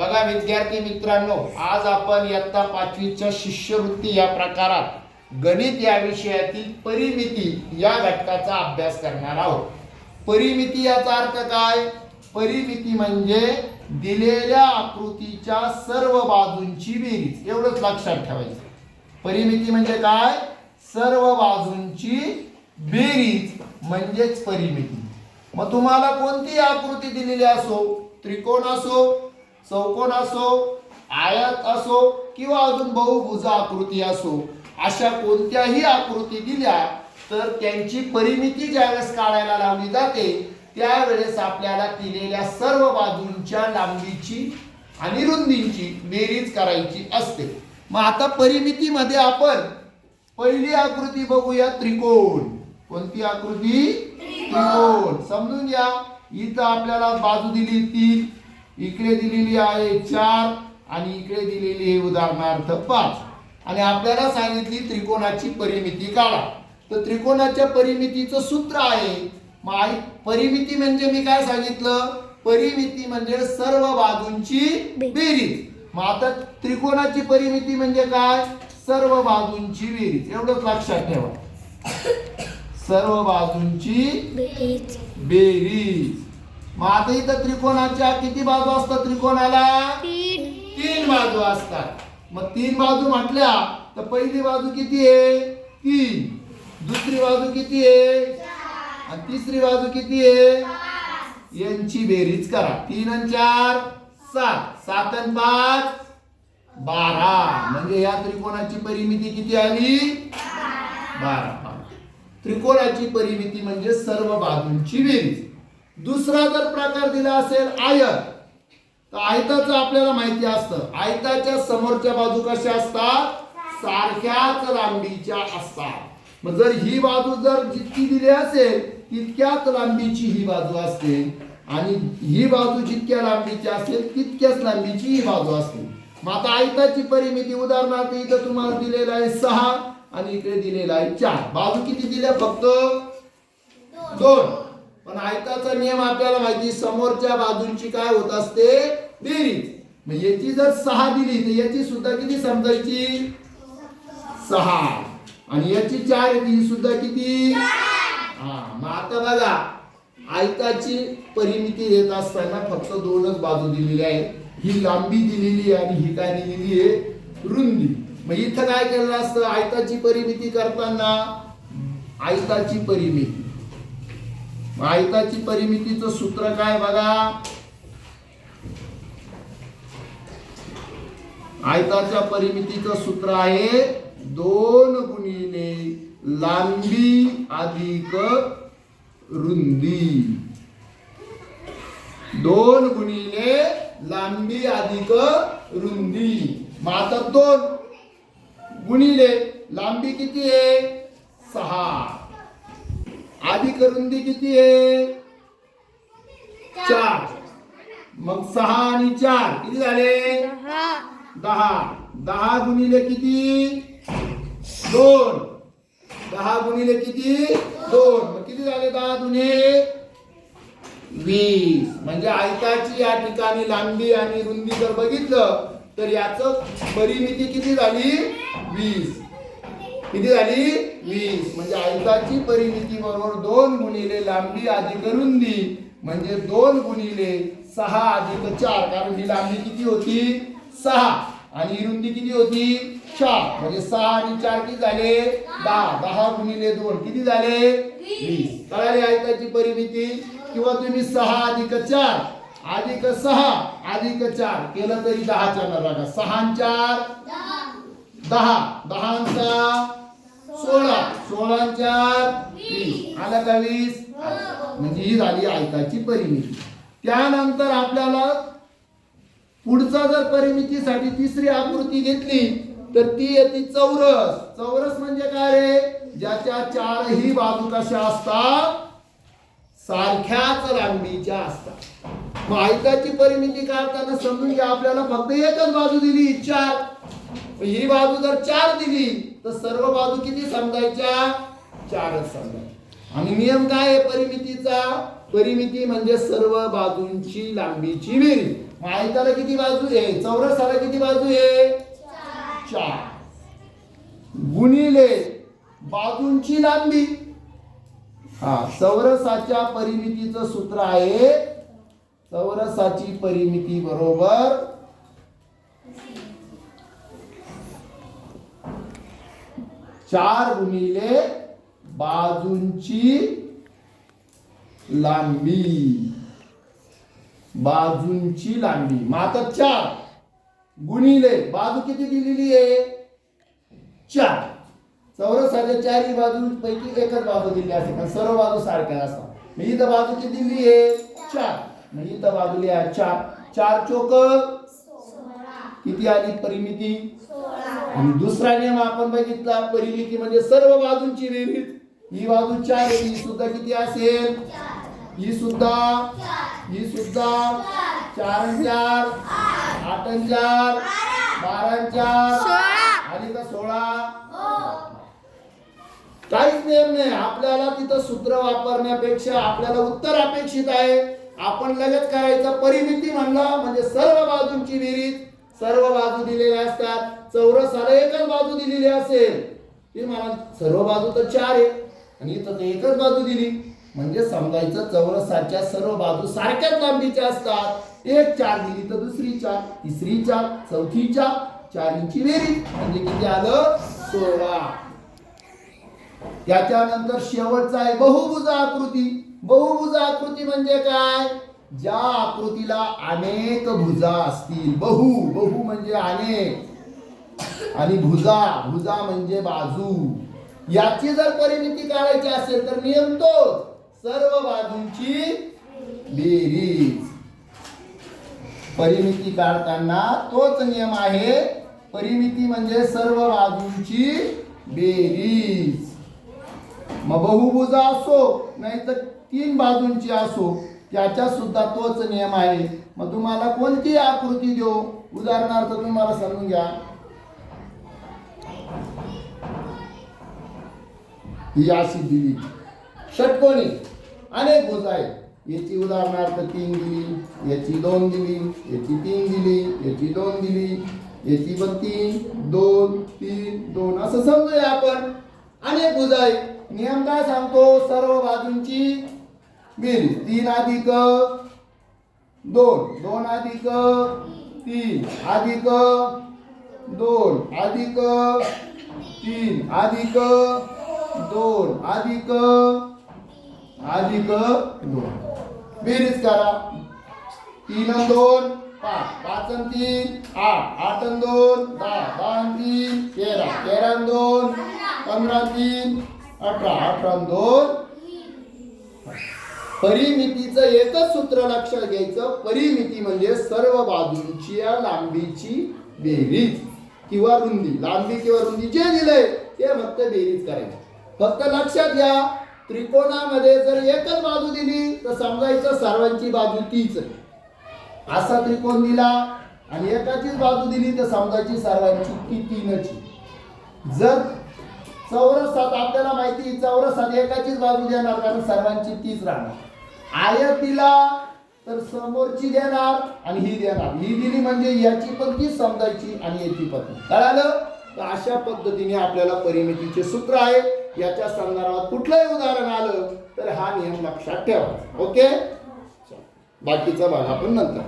बघा विद्यार्थी मित्रांनो, आज आपण इयत्ता 5वीच्या शिष्यवृत्ती या प्रकारात गणित या विषयातील परिमिती या घटकाचा अभ्यास करणार आहोत। परिमिती याचा अर्थ काय? परिमिती म्हणजे दिलेल्या आकृतीच्या सर्व बाजूंची बेरीज, एवढंच लक्षात ठेवायचं। परिमिती म्हणजे काय? सर्व बाजूंची बेरीज म्हणजेच परिमिती। मग तुम्हाला कोणती आकृती दिलेली असो, त्रिकोण असो, चौकोन असो, आयत असो किंवा अजून बहुभुज आकृती असो, अशा कोणत्याही आकृती दिल्या तर त्यांची परिमिती ज्यावेळेस काढायला लावली जाते त्यावेळेस आपल्याला दिलेल्या सर्व बाजूंच्या लांबीची आणि रुंदीची बेरीज करायची असते। मग आता परिमितीमध्ये आपण पहिली आकृती बघूया, त्रिकोण। कोणती आकृती? त्रिकोण। समजून घ्या, इथं आपल्याला बाजू दिली 3, इकडे दिलेली आहे 4 आणि इकडे दिलेली आहे उदाहरणार्थ 5 आणि आपल्याला सांगितली त्रिकोणाची परिमिती काढा। तर त्रिकोणाच्या परिमितीचं सूत्र आहे, मग परिमिती म्हणजे मी काय सांगितलं? परिमिती म्हणजे सर्व बाजूंची बेरीज। मग आता त्रिकोणाची परिमिती म्हणजे काय? सर्व बाजूंची बेरीज, एवढंच लक्षात ठेवा। सर्व बाजूंची बेरीज। मग आता इथं त्रिकोणाच्या किती बाजू असतात? त्रिकोणाला 3 बाजू असतात। मग 3 बाजू म्हटल्या तर पहिली बाजू किती आहे? 3, दुसरी बाजू किती आहे? आणि तिसरी बाजू किती आहे? यांची बेरीज करा। 3 आणि 4 7, 7 आणि 5 12, म्हणजे या त्रिकोणाची परिमिती किती आली? 12। त्रिकोणाची परिमिती म्हणजे सर्व बाजूंची बेरीज। दुसरा जर प्रकार दिला असेल आयत, तर आयताचं आपल्याला माहिती असतं, आयताच्या समोरच्या बाजू कशा असतात? सारख्याच लांबीच्या असतात। मग जर ही बाजू जर जितकी दिली असेल तितक्याच लांबीची ही बाजू असते आणि ही बाजू जितक्या लांबीची असेल तितक्याच लांबीची ही बाजू असते। मग आता आयताची परिमिती उदाहरणार्थ इथं तुम्हाला दिलेला आहे 6 आणि इकडे दिलेला आहे 4, बाजू किती दिल्या? फक्त 2। पण आयताचा नियम आपल्याला माहिती, समोरच्या बाजूंची काय होत असते? बेरीज। मग याची जर 6 दिली तर याची सुद्धा किती समजायची? 6 आणि याची 4 येते, ही सुद्धा किती? मग आता बघा, आयताची परिमिती देत असताना फक्त 2च बाजू दिलेली आहे, ही लांबी दिलेली आहे आणि ही काय दिलेली आहे? रुंदी। मग इथं काय केलं असतं? आयताची परिमिती करताना आयताची परिमिती, आयताची परिमितीचं सूत्र काय बघा? आयताच्या परिमितीचं सूत्र आहे 2 गुणिले लांबी अधिक रुंदी। 2 गुणिले लांबी अधिक रुंदी। मग आता 2 गुणिले लांबी किती आहे? 6 अधिक रुंदी किती आहे? 4। मग 6 आणि 4 किती झाले? 10। 10 गुणिले किती? 2। 10 गुणिले किती? 2। मग किती झाले? 10 दुने 20। म्हणजे आयताची या ठिकाणी लांबी आणि रुंदी जर बघितलं तर याचं परिमिती किती झाली? 20। किती झाली? 20। म्हणजे आयताची परिमिती बरोबर 2 गुणिले लांबी अधिक रुंदी म्हणजे 2 गुणिले 6 अधिक 4, कारण ही लांबी किती होती? 6 आणि ही रुंदी किती होती? 4, म्हणजे 6 आणि 4 किती झाले? 10। 10 गुणिले 2 किती झाले? 20। कळाली आयताची परिमिती? किंवा तुम्ही 6 अधिक 4 अधिक 6 अधिक 4 केलं तरी 10च्या न बघा, 6 आणि 4 10, 10 आणि 6 16, 16 आणि 4 20, आला का 20? म्हणजे ही झाली आयताची परिमिती। त्यानंतर आपल्याला पुढचा जर परिमितीसाठी तिसरी आकृती घेतली तर ती येते चौरस। चौरस म्हणजे काय रे? ज्याच्या 4ही बाजू कशा असतात? सारख्याच लांबीच्या असतात। मग आयताची परिमिती काढताना समजून घ्या, आपल्याला फक्त एकच बाजू दिली 4, ही बाजू जर 4 दिली तर सर्व बाजू किती समजायच्या? 4च समजायच्या। आणि नियम काय आहे परिमितीचा? परिमिती म्हणजे सर्व बाजूंची लांबीची बेरीज। मग आयताला किती बाजू आहे, चौरसाला किती बाजू आहे, 4 गुणिले बाजूंची लांबी. हा, चौरसाच्या परिमितीचं सूत्र आहे, चौरसाची परिमिती बरोबर 4 गुणिले बाजूंची लांबी. बाजूंची लांबी मग आता 4 गुणिले बाजू किती दिलेली आहे, 4. चौरसाच्या 4 बाजूंपैकी एकच बाजू दिली असते, कारण सर्व बाजू सारख्या असतात. मग इथं बाजू किती दिली आहे, 4. मग इथं बाजू लिहा 4. 4 चोक किती आली परिमिती, आणि दुसरा नियम आपण बघितला, परिमिती म्हणजे सर्व बाजूंची बेरीज. ही बाजू 4 आहे, ही सुद्धा किती असेल, ही सुद्धा 4 आणि 4 8 आणि 4 12 आणि 4 आली का 16. काहीच नियम नाही, आपल्याला तिथं सूत्र वापरण्यापेक्षा आपल्याला उत्तर अपेक्षित आहे. आपण लगेच करायचं, परिमिती म्हणलं म्हणजे सर्व बाजूंची बेरीज. सर्व बाजू दिलेल्या असतात, चौरसाला एकच बाजू दिलेली असेल, ते मला सर्व बाजू तर 4 आहे आणि इथं तर एकच बाजू दिली, म्हणजे समजायचं चौरसाच्या सर्व बाजू सारख्याच लांबीच्या असतात. एक 4 दिली तर दुसरी 4, तिसरी 4, चौथी 4, 4 ची बेरीज म्हणजे किती आलं, 16. त्याच्यानंतर शेवटचा आहे बहुभुज आकृती. बहुभुज आकृती म्हणजे काय, ज्या आकृतीला अनेक भुजा असतील. बहु म्हणजे अनेक आणि भुजा म्हणजे बाजू. याची जर परिमिती काढायची असेल तर नियम तोच, सर्व बाजूंची बेरीज. परिमिती काढताना तोच नियम आहे, परिमिती म्हणजे सर्व बाजूंची बेरीज. मग बहुभुजा असो नाही तर 3 बाजूंची असो, त्याच्या सुद्धा तोच नियम आहे. मग तुम्हाला कोणती आकृती देऊ, उदाहरणार्थ तुम्हाला समजून घ्या, ही अशी दिली षटकोनी अनेक भुजा आहेत. याची उदाहरणार्थ 3 दिली, याची 2 दिली, याची 3 दिली, याची 2 दिली, याची पण 3 2 3 2 असं समजूया आपण. अनेक भुजा आहेत. नियम काय सांगतो, सर्व बाजूंची बेरीज. 3 अधिक 2 2 अधिक 3 अधिक 2 अधिक 3 अधिक 2 अधिक 2 बेरीज करा. 3 आणि 2 5 5 आणि 3 8 8 आणि 2 10 10 आणि 3 13 13 आणि 2 15 आणि 3 18 18 आणि 2. परिमितीचं एकच सूत्र लक्षात घ्यायचं, परिमिती म्हणजे सर्व बाजूंची लांबीची बेरीज किंवा रुंदी. लांबी किंवा रुंदी जे दिलंय ते फक्त बेरीज करायची. फक्त लक्षात घ्या, त्रिकोणामध्ये जर एकच बाजू दिली तर समजायचं सर्वांची बाजू तीच आहे. असा त्रिकोण दिला आणि एकाचीच बाजू दिली तर समजायची सर्वांची ती 3च. जर चौरसात आपल्याला माहिती, चौरसात एकाचीच बाजू देणार कारण सर्वांची 3च राहणार. आयत दिला तर समोरची देणार आणि ही देणार. ही दिली म्हणजे याची पण 3च समजायची आणि याची पण. कळालं? तर अशा पद्धतीने आपल्याला परिमितीचे सूत्र आहे. याच्या संदर्भात कुठलंही उदाहरण आलं तर हा नियम लक्षात ठेवा. ओके, बाकीचा भाग आपण नंतर.